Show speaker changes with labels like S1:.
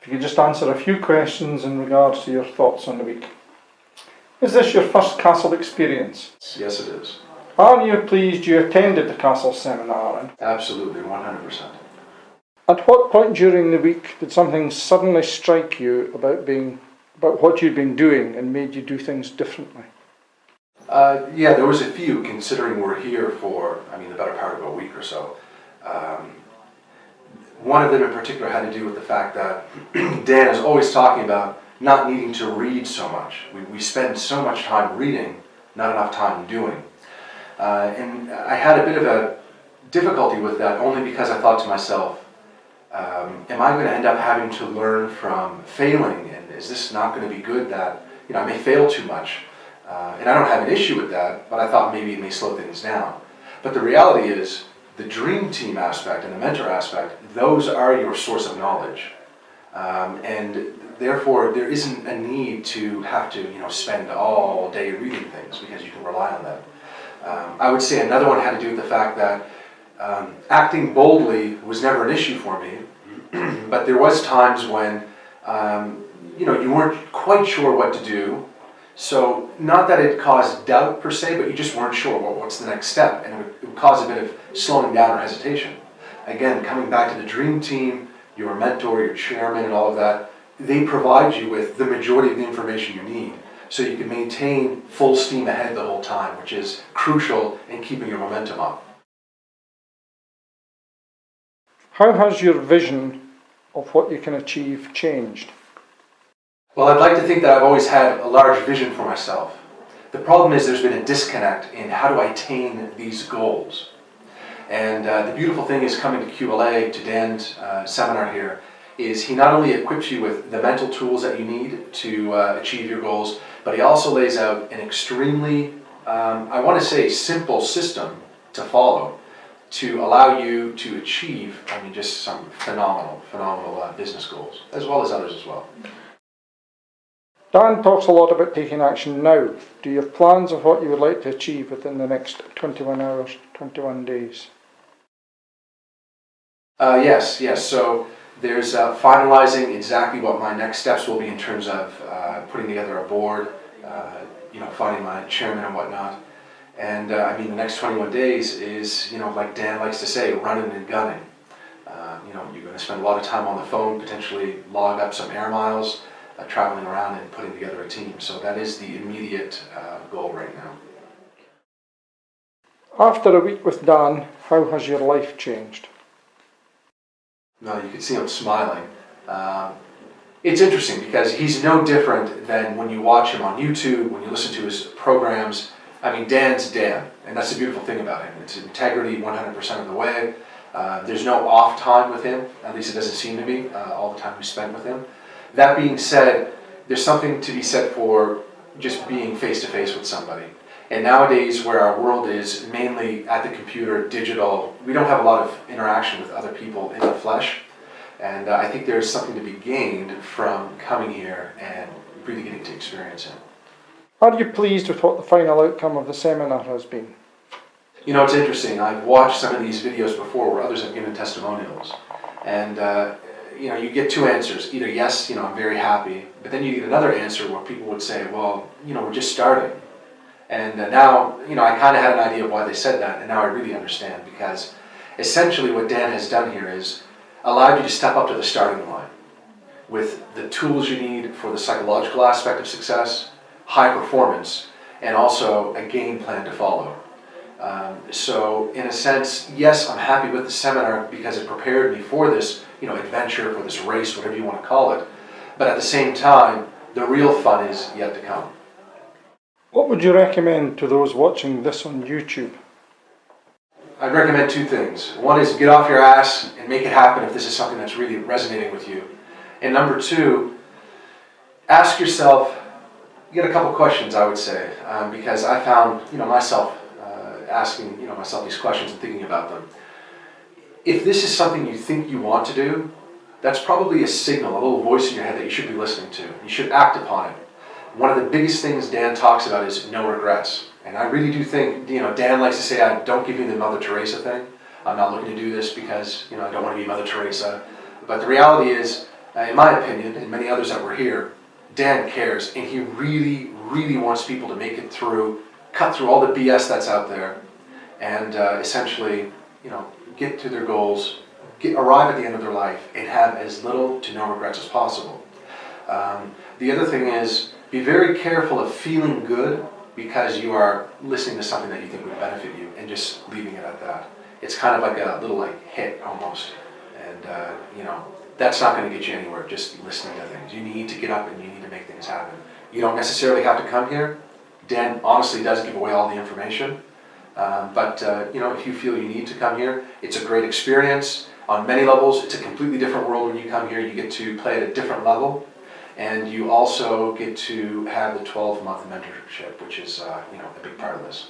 S1: If you could just answer a few questions in regards to your thoughts on the week. Is this your first Castle experience?
S2: Yes, it is.
S1: Are you pleased you attended the Castle Seminar?
S2: Absolutely, 100%.
S1: At what point during the week did something suddenly strike you about what you'd been doing and made you do things differently?
S2: Yeah, there was a few, considering we're here for, the better part of a week or so. One of them in particular had to do with the fact that Dan is always talking about not needing to read so much. We spend so much time reading, not enough time doing. And I had a bit of a difficulty with that only because I thought to myself, am I going to end up having to learn from failing? And is this not going to be good that, I may fail too much? And I don't have an issue with that, but I thought maybe it may slow things down. But the reality is, the dream team aspect and the mentor aspect, those are your source of knowledge. And therefore, there isn't a need to have to, spend all day reading things because you can rely on them. I would say another one had to do with the fact that acting boldly was never an issue for me, but there was times when, you weren't quite sure what to do. So not that it caused doubt per se, but you just weren't sure what's the next step, and it would cause a bit of slowing down or hesitation. Again, coming back to the dream team, your mentor, your chairman, and all of that, they provide you with the majority of the information you need so you can maintain full steam ahead the whole time, which is crucial in keeping your momentum up.
S1: How has your vision of what you can achieve changed?
S2: Well, I'd like to think that I've always had a large vision for myself. The problem is there's been a disconnect in how do I attain these goals. And the beautiful thing is coming to QLA, to Dan's seminar here, is he not only equips you with the mental tools that you need to achieve your goals, but he also lays out an extremely, I want to say, simple system to follow to allow you to achieve, just some phenomenal business goals, as well as others as well.
S1: Dan talks a lot about taking action now. Do you have plans of what you would like to achieve within the next 21 hours, 21 days?
S2: Yes. So there's finalizing exactly what my next steps will be in terms of putting together a board, finding my chairman and whatnot. And the next 21 days is, like Dan likes to say, running and gunning. You're going to spend a lot of time on the phone, potentially log up some air miles, traveling around and putting together a team. So that is the immediate goal right now.
S1: After a week with Dan, how has your life changed?
S2: No, you can see him smiling. It's interesting because he's no different than when you watch him on YouTube, when you listen to his programs. Dan's Dan, and that's the beautiful thing about him. It's integrity 100% of the way. There's no off time with him, at least it doesn't seem to be, all the time we spend with him. That being said, there's something to be said for just being face-to-face with somebody. And nowadays, where our world is mainly at the computer, digital, we don't have a lot of interaction with other people in the flesh. And I think there's something to be gained from coming here and really getting to experience it.
S1: Are you pleased with what the final outcome of the seminar has been?
S2: It's interesting. I've watched some of these videos before where others have given testimonials. And you get two answers. Either yes, I'm very happy, but then you get another answer where people would say, well, we're just starting. And now, I kind of had an idea of why they said that, and now I really understand, because essentially what Dan has done here is allowed you to step up to the starting line with the tools you need for the psychological aspect of success, high performance, and also a game plan to follow. So in a sense, yes, I'm happy with the seminar because it prepared me for this, adventure, for this race, whatever you want to call it. But at the same time, the real fun is yet to come.
S1: What would you recommend to those watching this on YouTube?
S2: I'd recommend two things. One is get off your ass and make it happen if this is something that's really resonating with you. And number two, ask yourself, get a couple questions, I would say, because I found, myself asking, myself these questions and thinking about them. If this is something you think you want to do, that's probably a signal, a little voice in your head that you should be listening to. You should act upon it. One of the biggest things Dan talks about is no regrets. And I really do think, Dan likes to say, don't give me the Mother Teresa thing. I'm not looking to do this because, I don't want to be Mother Teresa. But the reality is, in my opinion, and many others that were here, Dan cares, and he really, really wants people to make it through, cut through all the BS that's out there, and essentially, get to their goals, arrive at the end of their life, and have as little to no regrets as possible. The other thing is, be very careful of feeling good because you are listening to something that you think would benefit you, and just leaving it at that. It's kind of like a little hit almost, and that's not going to get you anywhere, just listening to things. You need to get up and you need to make things happen. You don't necessarily have to come here. Dan honestly does give away all the information, but if you feel you need to come here, it's a great experience on many levels. It's a completely different world when you come here. You get to play at a different level, and you also get to have the 12-month mentorship, which is a big part of this.